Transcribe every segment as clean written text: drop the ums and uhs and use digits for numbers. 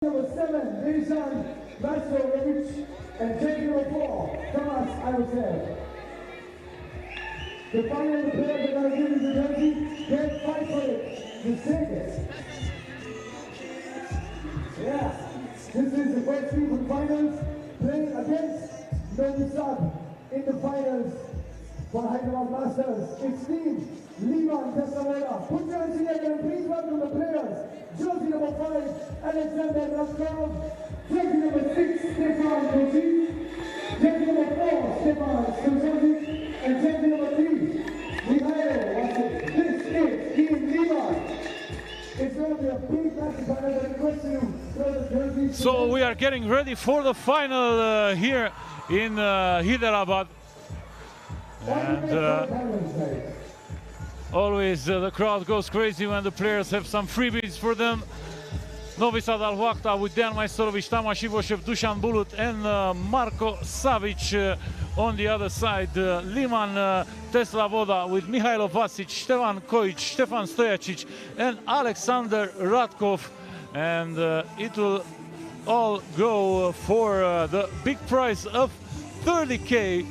Number 7, Dejan Vasovic, and taking number 4, Tomas Ivasev. The final player that I give is the jersey, can't fight for it, to take it. Yeah, this is the first team for finals, playing against Novi Sad in the finals for Hyderabad Masters. It's Team Liman Testamora. Put your hands together and please welcome the players. Jersey number 5, Alexander Raskov. Jersey number 6, Stefan Kosi. Jersey number 4, Stefan Stojacic. And jersey number 3, Mihailo Vasic. This is Team Liman. It's going to be a big match, but I request you to throw the jerseys. So we are getting ready for the final here in Hyderabad. And always the crowd goes crazy when the players have some freebies for them. Novi Sad Al Waqta with Dejan Majstorovic, Tamas Ivošev, Dusan Bulut and Marko Savic. On the other side, Liman Tesla Voda with Mihailo Vasic, Stefan Kojic, Stefan Stojacic and Alexander Radkov. And it will all go for the big prize of 30K.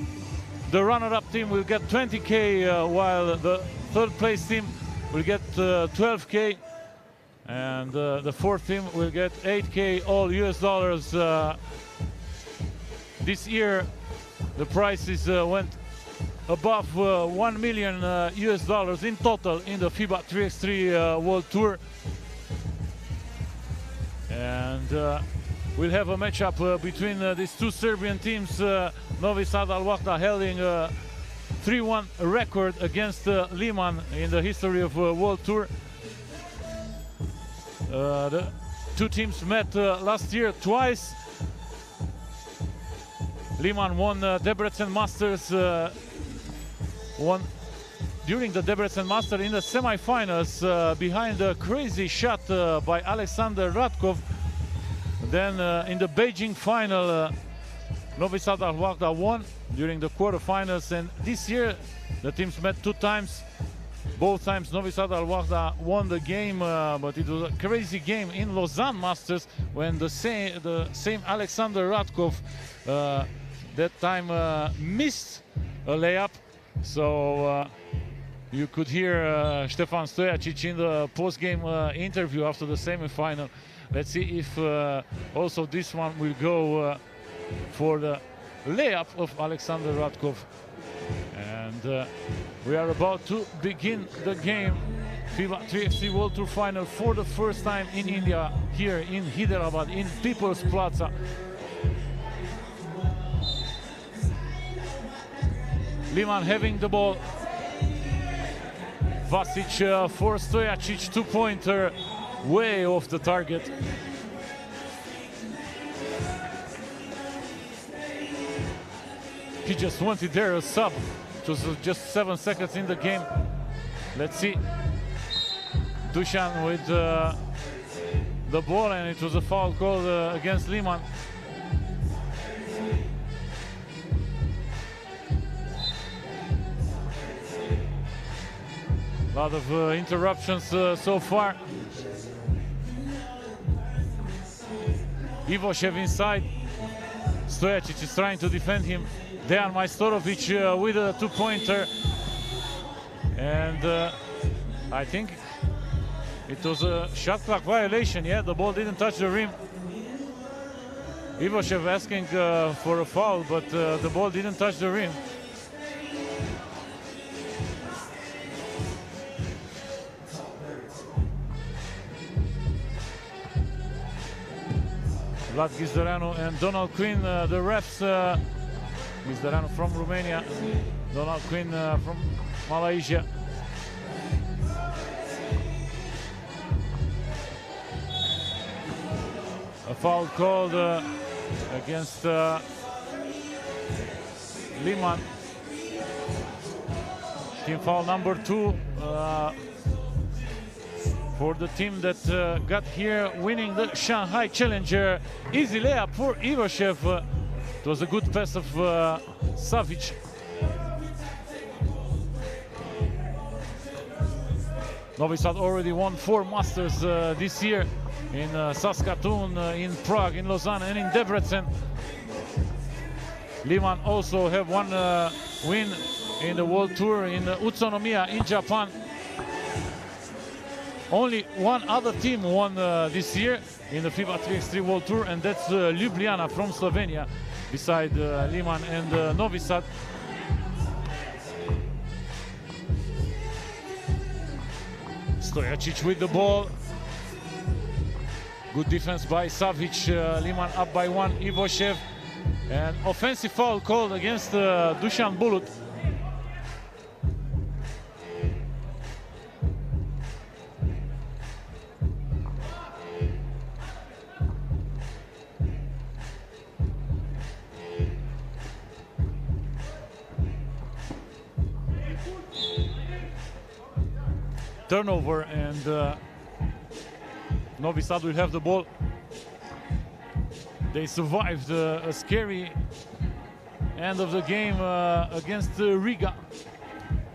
The runner-up team will get 20K, while the third place team will get 12K. And the fourth team will get 8K, all US dollars. This year, the prices went above 1 million US dollars in total in the FIBA 3x3 World Tour. And we'll have a matchup between these two Serbian teams. Novi Sad Al Waqta holding a 3-1 record against Liman in the history of World Tour. The two teams met last year twice. Liman won Debrecen Masters, won during the Debrecen Masters in the semi-finals behind a crazy shot by Alexander Radkov. Then in the Beijing final, Novi Sad Al Waqta won during the quarterfinals, and this year the teams met two times. Both times Novi Sad Al Waqta won the game, but it was a crazy game in Lausanne Masters when the same Alexander Radkov that time missed a layup. So you could hear Stefan Stojacic in the post-game interview after the semi-final. Let's see if also this one will go for the layup of Alexander Radkov. And we are about to begin the game. FIBA 3x3 World Tour final for the first time in India, here in Hyderabad, in People's Plaza. Liman having the ball. Vasic for Stojacic, two-pointer, way off the target. He just wanted there a sub. It was just 7 seconds in the game. Let's see. Dusan with the ball, and it was a foul called against Liman. A lot of interruptions so far. Ivošev inside. Stojacic is trying to defend him. Dejan Majstorovic with a two-pointer. And I think it was a shot clock violation. Yeah, the ball didn't touch the rim. Ivošev asking for a foul, but the ball didn't touch the rim. Vlad Gizdaranu and Donald Quinn, the refs. Gizdaranu from Romania, Donald Quinn from Malaysia. A foul called against Liman. Team foul number 2 for the team that got here winning the Shanghai Challenger. Easy layup for Ivošev. It was a good pass of Savic. Novi Sad already won 4 Masters this year. in Saskatoon, in Prague, in Lausanne, and in Debrecen. Lyman also have one win in the World Tour in Utsunomiya in Japan. Only one other team won this year in the FIBA 3x3 World Tour, and that's Ljubljana from Slovenia, beside Lyman and Novi Sad. Stojacic with the ball. Good defense by Savic. Lyman up by one. Ivoshev. And offensive foul called against Dusan Bulut. Turnover, and Novi Sad will have the ball. They survived a scary end of the game against Riga.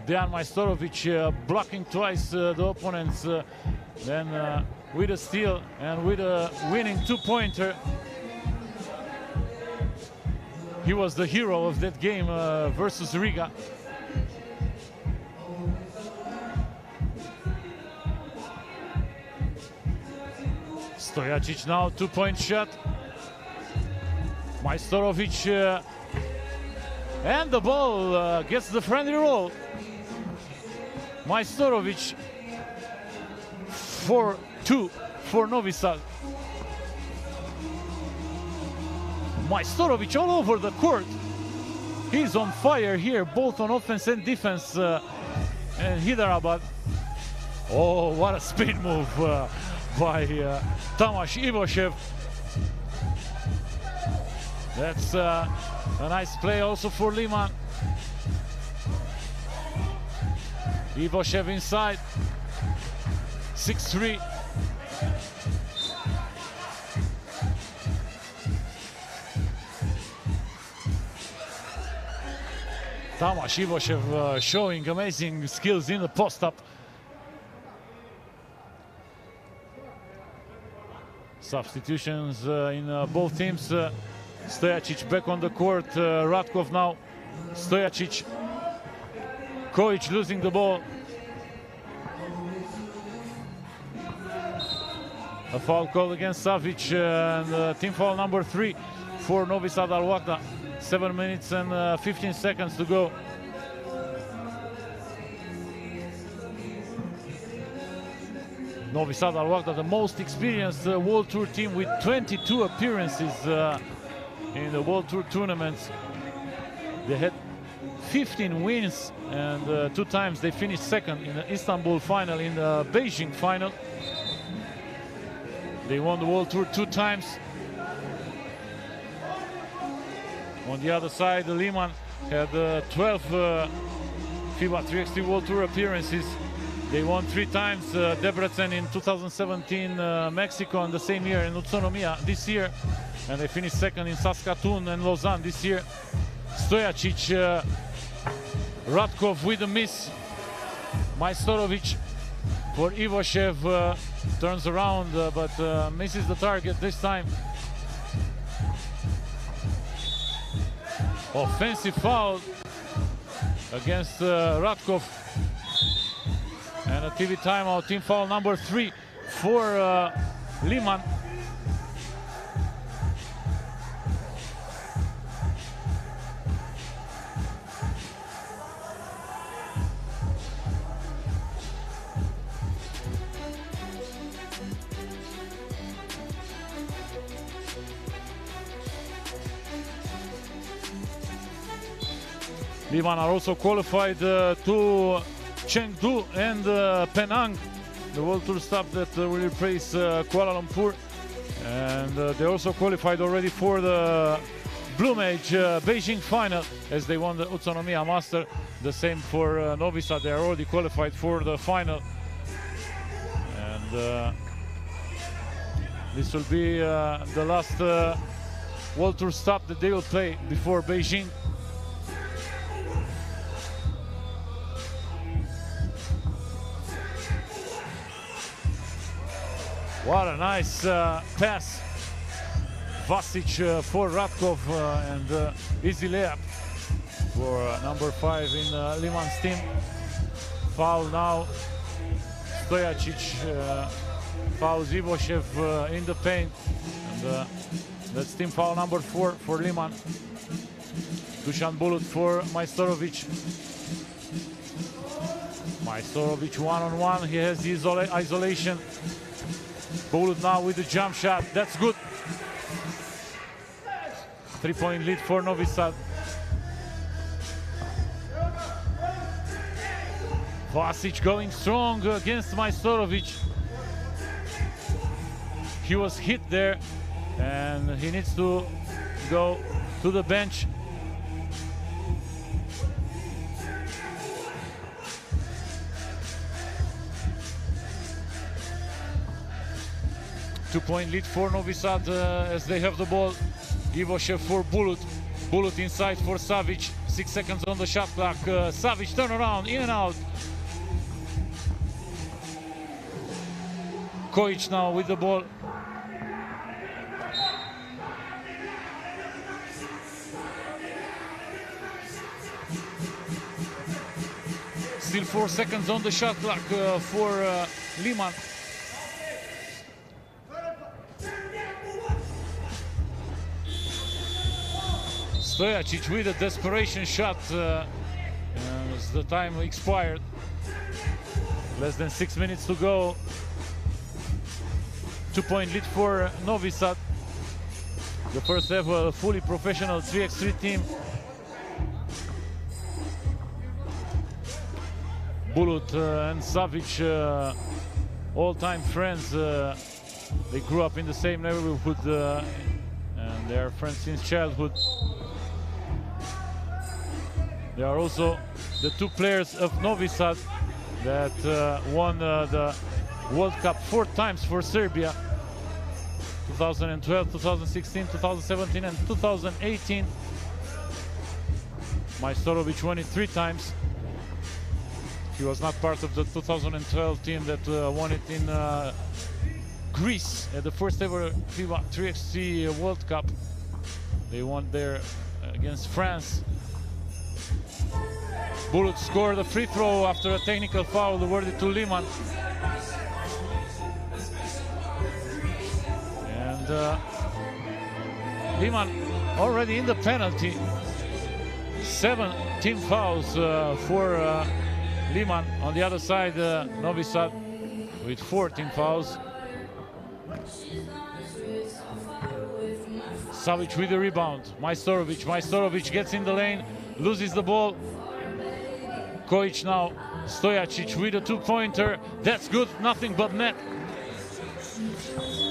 Dejan Majstorovic blocking twice the opponents, then with a steal and with a winning two-pointer. He was the hero of that game versus Riga. Stojacic now, two-point shot. Majstorovic and the ball gets the friendly roll. Majstorovic 4-2 for Novi Sad. Majstorovic all over the court. He's on fire here, both on offense and defense. And Hyderabad. Oh, what a speed move by Tamas Ivoshev. That's a nice play also for Lyman. Ivoshev inside. 6-3. Tamas Ivoshev showing amazing skills in the post-up. Substitutions in both teams. Stojacic back on the court. Radkov now. Stojacic. Kojic losing the ball. A foul call against Savic, and team foul number 3 for Novi Sad Al Wahda. 7 minutes and 15 seconds to go. Novi Sad Al Wahda, the most experienced World Tour team with 22 appearances in the World Tour tournaments. They had 15 wins, and 2 times they finished second in the Istanbul final, in the Beijing final. They won the World Tour 2 times. On the other side, Lyman had 12 FIBA 3x3 World Tour appearances. They won 3 times, Debrecen in 2017, Mexico in the same year, and Utsunomiya this year. And they finished second in Saskatoon and Lausanne this year. Stojacic, Radkov with a miss. Majstorovic for Ivoshev, turns around but misses the target this time. Offensive foul against Radkov. And a TV timeout, team foul number 3 for Lyman. Lyman are also qualified to Chengdu and Penang, the World Tour stop that will replace Kuala Lumpur. And they also qualified already for the Blue Mage Beijing final, as they won the Utsunomiya Master. The same for Novi Sad, they are already qualified for the final. And this will be the last World Tour stop that they will play before Beijing. What a nice pass. Vasic for Radkov and easy layup for number 5 in Liman's team. Foul now. Stojacic fouls Ivoshev in the paint. And that's team foul number 4 for Liman. Dusan Bulut for Majstorovic. Majstorovic one-on-one. He has the isolation. Bulut now with the jump shot. That's good. 3-point lead for Novi Sad. Vasic going strong against Majstorovic. He was hit there and he needs to go to the bench. Two-point lead for Novi Sad as they have the ball. Ivoshev for Bulut. Bulut inside for Savic. 6 seconds on the shot clock. Savic turn around, in and out. Kojic now with the ball. Still 4 seconds on the shot clock for Liman. Stojacic with a desperation shot as the time expired. Less than 6 minutes to go. 2-point lead for Novi Sad. The first ever fully professional 3x3 team. Bulut and Savic, all-time friends. They grew up in the same neighborhood and they are friends since childhood. They are also the 2 players of Novi Sad that won the World Cup 4 times for Serbia. 2012, 2016, 2017 and 2018. Majstorovic won it 3 times. He was not part of the 2012 team that won it in Greece at the first ever FIBA 3x3 World Cup. They won there against France. Bulut scored a free throw after a technical foul awarded to Liman. And Liman already in the penalty. 7 team fouls for Liman. On the other side, Novi Sad with 4 team fouls. Savic with the rebound. Majstorovic gets in the lane, loses the ball. Kojic now. Stojacic with a 2-pointer. That's good, nothing but net.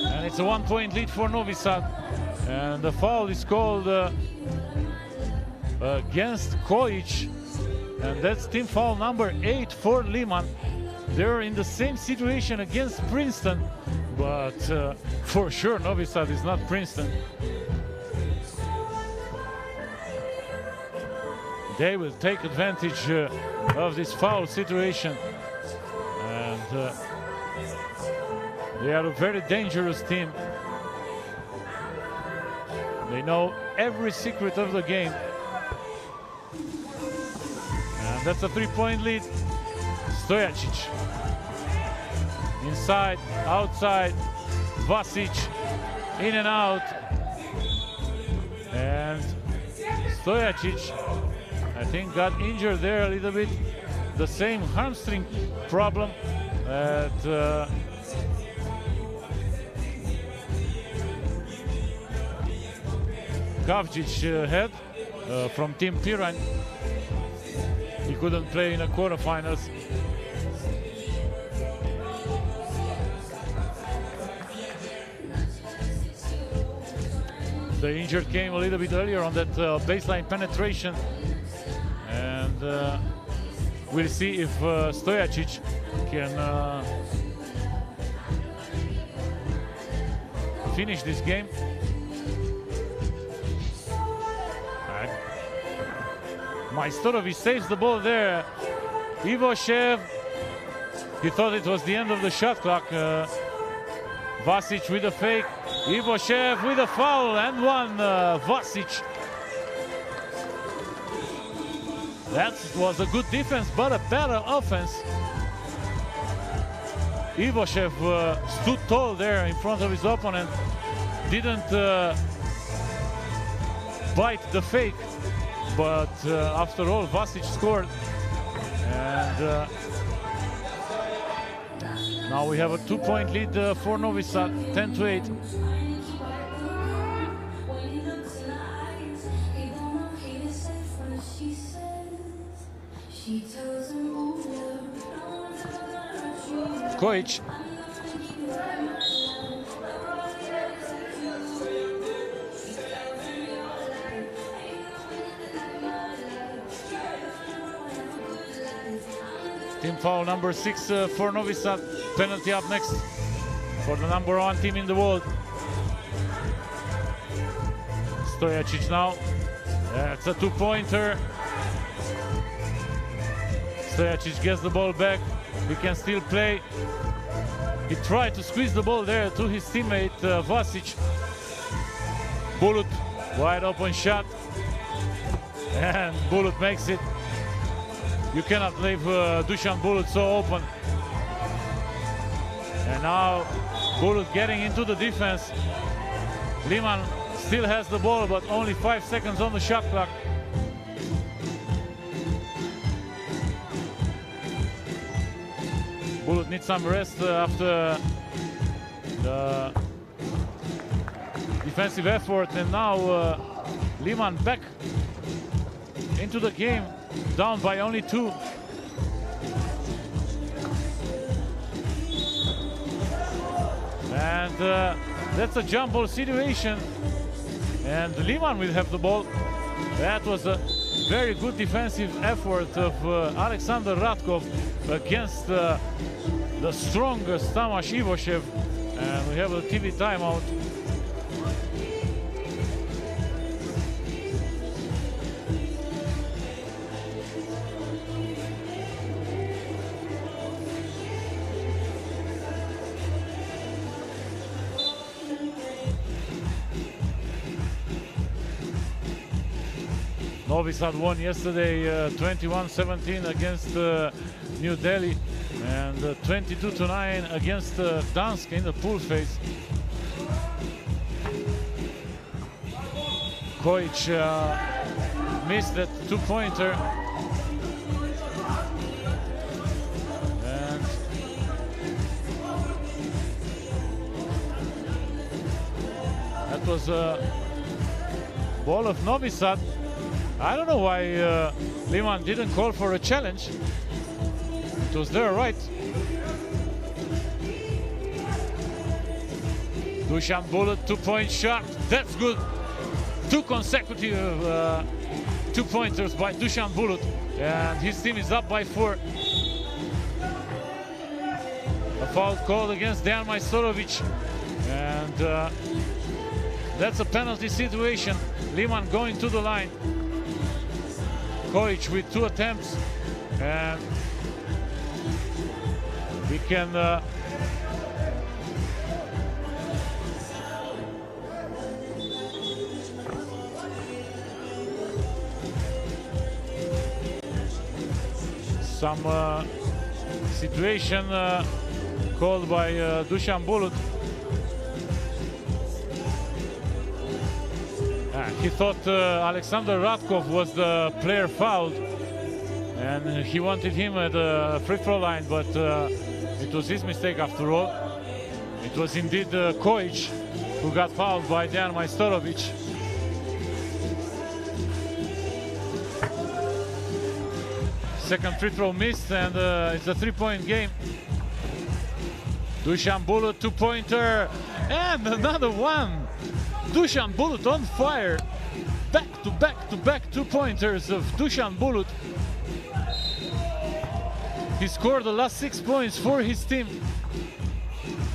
And it's a 1-point lead for Novi Sad. And the foul is called against Kojic. And that's team foul number 8 for Liman. They're in the same situation against Princeton. But for sure, Novi Sad is not Princeton. They will take advantage of this foul situation. And they are a very dangerous team. They know every secret of the game. And that's a 3-point lead. Stojacic. Inside, outside. Vasic. In and out. And Stojacic, I think, got injured there a little bit. The same hamstring problem that Kavcic had from Team Piran. He couldn't play in the quarterfinals. The injury came a little bit earlier on that baseline penetration. And we'll see if Stojacic can finish this game. Majstorovic saves the ball there. Ivoshev, he thought it was the end of the shot clock. Vasic with a fake. Ivoshev with a foul and one. Vasic. That was a good defense, but a better offense. Ivoshev stood tall there in front of his opponent. Didn't bite the fake, but after all, Vasic scored. And now we have a 2-point lead for Novi Sad, 10-8. Kojic. Team foul number 6 for Novi Sad. Penalty up next for the number 1 team in the world. Stojacic now. That's a 2-pointer. Stojacic gets the ball back. He can still play. He tried to squeeze the ball there to his teammate Vasic. Bulut, wide open shot. And Bulut makes it. You cannot leave Dusan Bulut so open. And now Bulut getting into the defense. Liman still has the ball, but only 5 seconds on the shot clock. Bulut needs some rest after the defensive effort, and now Liman back into the game, down by only 2. And that's a jump ball situation, and Liman will have the ball. That was a very good defensive effort of Alexander Radkov against the strongest Tamas Ivoshev. And we have a TV timeout. Novi Sad won yesterday 21-17 against New Delhi, and 22-9 against Dansk in the pool phase. Kojic missed that 2-pointer. And that was a ball of Novi Sad. I don't know why Liman didn't call for a challenge. It was their right. Dusan Bulut, 2-point shot. That's good. 2 consecutive 2-pointers by Dusan Bulut. And his team is up by 4. A foul called against Dejan Majstorovic. And that's a penalty situation. Liman going to the line. Kojic with 2 attempts, and we can some situation called by Dusan Bulut. He thought Alexander Radkov was the player fouled, and he wanted him at the free throw line, but it was his mistake after all. It was indeed Kojic who got fouled by Dejan Majstorovic. Second free throw missed, and it's a 3-point game. Dusan Bulut, 2-pointer, and another one. Dusan Bulut on fire. Back-to-back 2-pointers of Dusan Bulut. He scored the last 6 points for his team.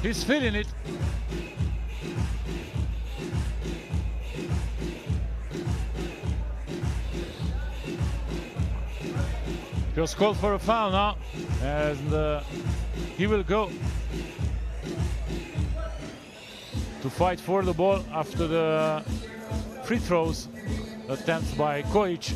He's feeling it. He was called for a foul now, and he will go. to fight for the ball after the free throws attempts by Kojic.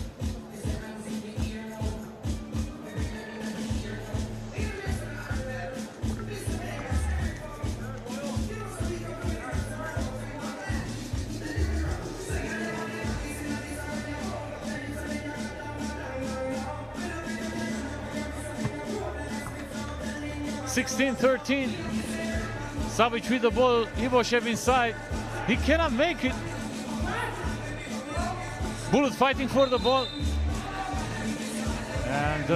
(16-13). Savic with the ball, Ivoshev inside. He cannot make it. Bulut fighting for the ball. And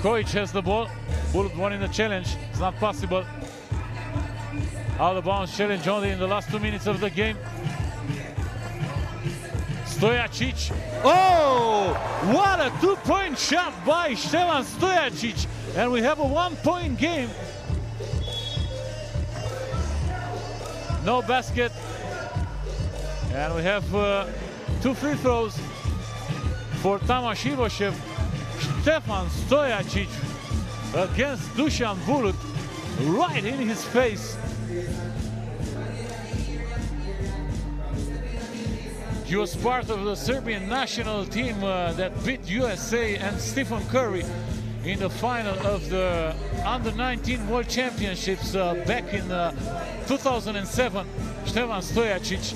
Kojic has the ball. Bulut winning the challenge. It's not possible. Out of bounds challenge only in the last 2 minutes of the game. Stojacic. Oh, what a two-point shot by Stevan Stojacic. And we have a one-point game. No basket. And we have two free throws for Tamas Ivoshev. Stefan Stojacic against Dusan Bulut, right in his face. He was part of the Serbian national team that beat USA and Stephen Curry in the final of the Under-19 World Championships back in 2007. Stevan Stojacic,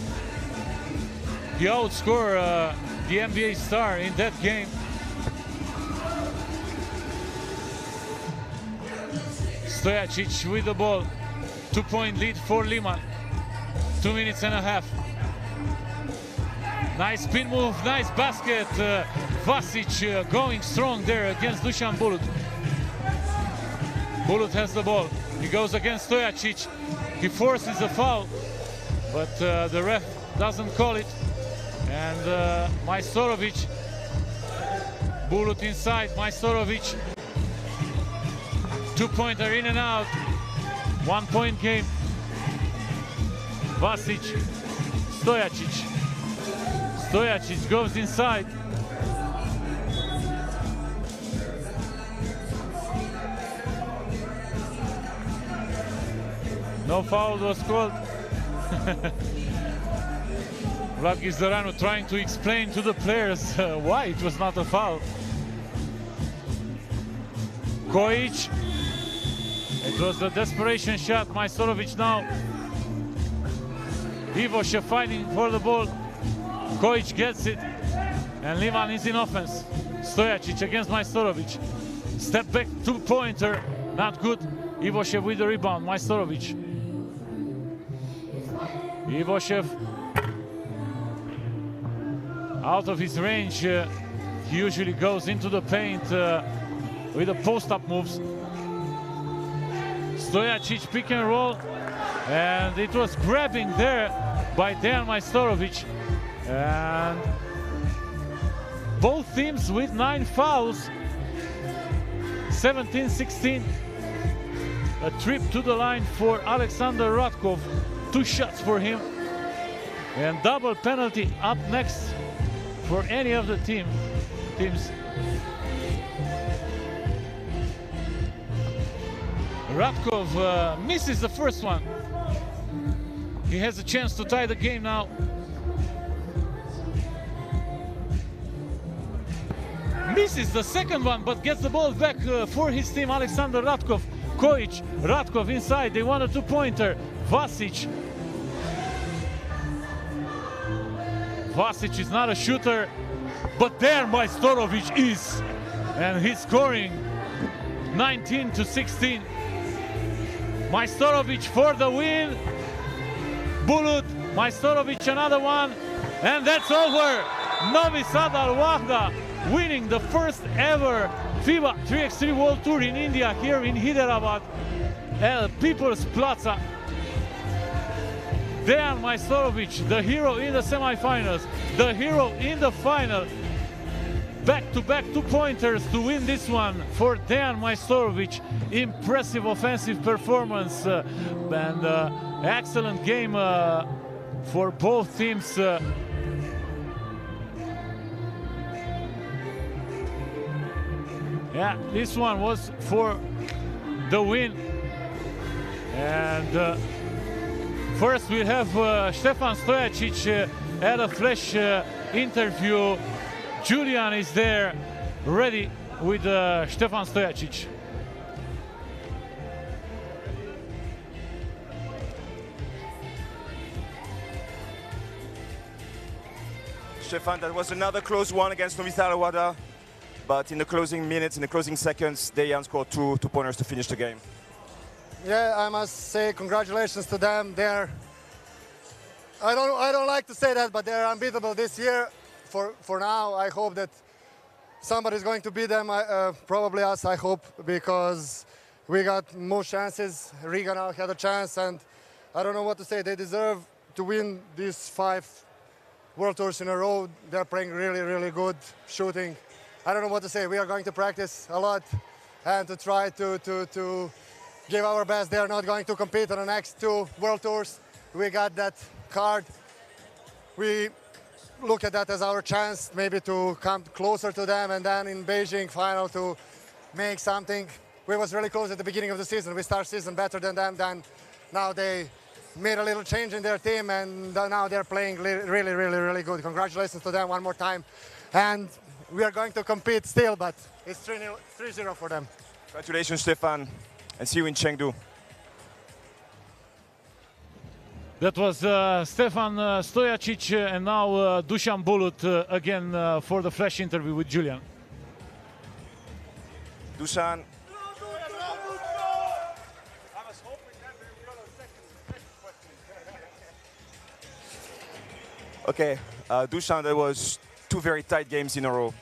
he outscored the NBA star in that game. Stojacic with the ball. 2-point lead for Liman. 2 minutes and a half. Nice spin move, nice basket. Vasic going strong there against Dusan Bulut. Bulut has the ball. He goes against Stojacic. He forces a foul, but the ref doesn't call it. And Majstorovic. Bulut inside, Majstorovic. Two-pointer in and out. 1-point game. Vasic, Stojacic. Stojacic goes inside. No foul was called. Vlatko Zoranu trying to explain to the players why it was not a foul. Kojic. It was a desperation shot. Majstorovic now. Ivoshev fighting for the ball. Kojic gets it. And Liman is in offense. Stojacic against Majstorovic. Step back, two-pointer. Not good. Ivoshev with the rebound. Majstorovic. Ivoshev out of his range. He usually goes into the paint with the post-up moves. Stojacic pick and roll, and it was grabbing there by Dejan Majstorovic. And both teams with 9 fouls. 17-16. A trip to the line for Alexander Radkov. 2 shots for him. And double penalty up next for any of the teams. Radkov misses the first one. He has a chance to tie the game now. Misses the second one, but gets the ball back for his team. Alexander Radkov. Kojic, Radkov inside. They want a two-pointer. Vasic. Vasic is not a shooter, but there Majstorovic is. And he's scoring 19-16. Majstorovic for the win. Bulut, Majstorovic another one. And that's over. Novi Sad Al Wahda winning the first ever FIBA 3x3 World Tour in India, here in Hyderabad, People's Plaza. Dejan Majstorovic, the hero in the semifinals, the hero in the final. Back-to-back two-pointers to win this one for Dejan Majstorovic. Impressive offensive performance and excellent game for both teams. Yeah, this one was for the win. And first we have Stefan Stojacic at a flash interview. Julian is there, ready with Stefan Stojacic. Stefan, that was another close one against Novi Sad Awada, but in the closing minutes, in the closing seconds, Dejan scored two pointers to finish the game. Yeah, I must say congratulations to them. I don't like to say that, but they're unbeatable this year. For now, I hope that somebody's going to beat them. Probably us, I hope, because we got more chances. Riga now had a chance, and I don't know what to say. They deserve to win these 5 World Tours in a row. They're playing really, really good shooting. I don't know what to say. We are going to practice a lot and to try to give our best. They are not going to compete on the next 2 World Tours. We got that card. We look at that as our chance maybe to come closer to them, and then in Beijing final to make something. We was really close at the beginning of the season. We start season better than them. Then now they made a little change in their team, and now they're playing really, really, really good. Congratulations to them one more time. And we are going to compete still, but it's 3-0 for them. Congratulations, Stefan, and see you in Chengdu. That was Stefan Stojacic, and now Dusan Bulut again for the flash interview with Julian. Dusan. Okay, Dusan, there was 2 very tight games in a row,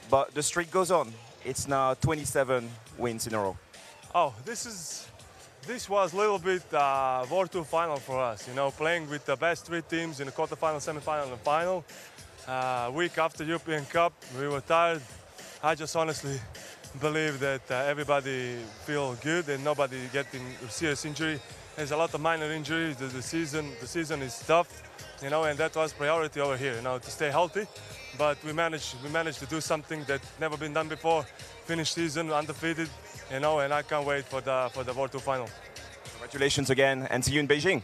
but the streak goes on. It's now 27 wins in a row. Oh, this was a little bit World Tour final for us. You know, playing with the best 3 teams in the quarterfinal, semifinal, and final. Week after European Cup, we were tired. I just honestly believe that everybody feel good and nobody getting serious injury. There's a lot of minor injuries. The season is tough, you know, and that was priority over here, you know, to stay healthy. But we managed to do something that never been done before. Finish season undefeated, you know, and I can't wait for the World Tour final. Congratulations again, and see you in Beijing.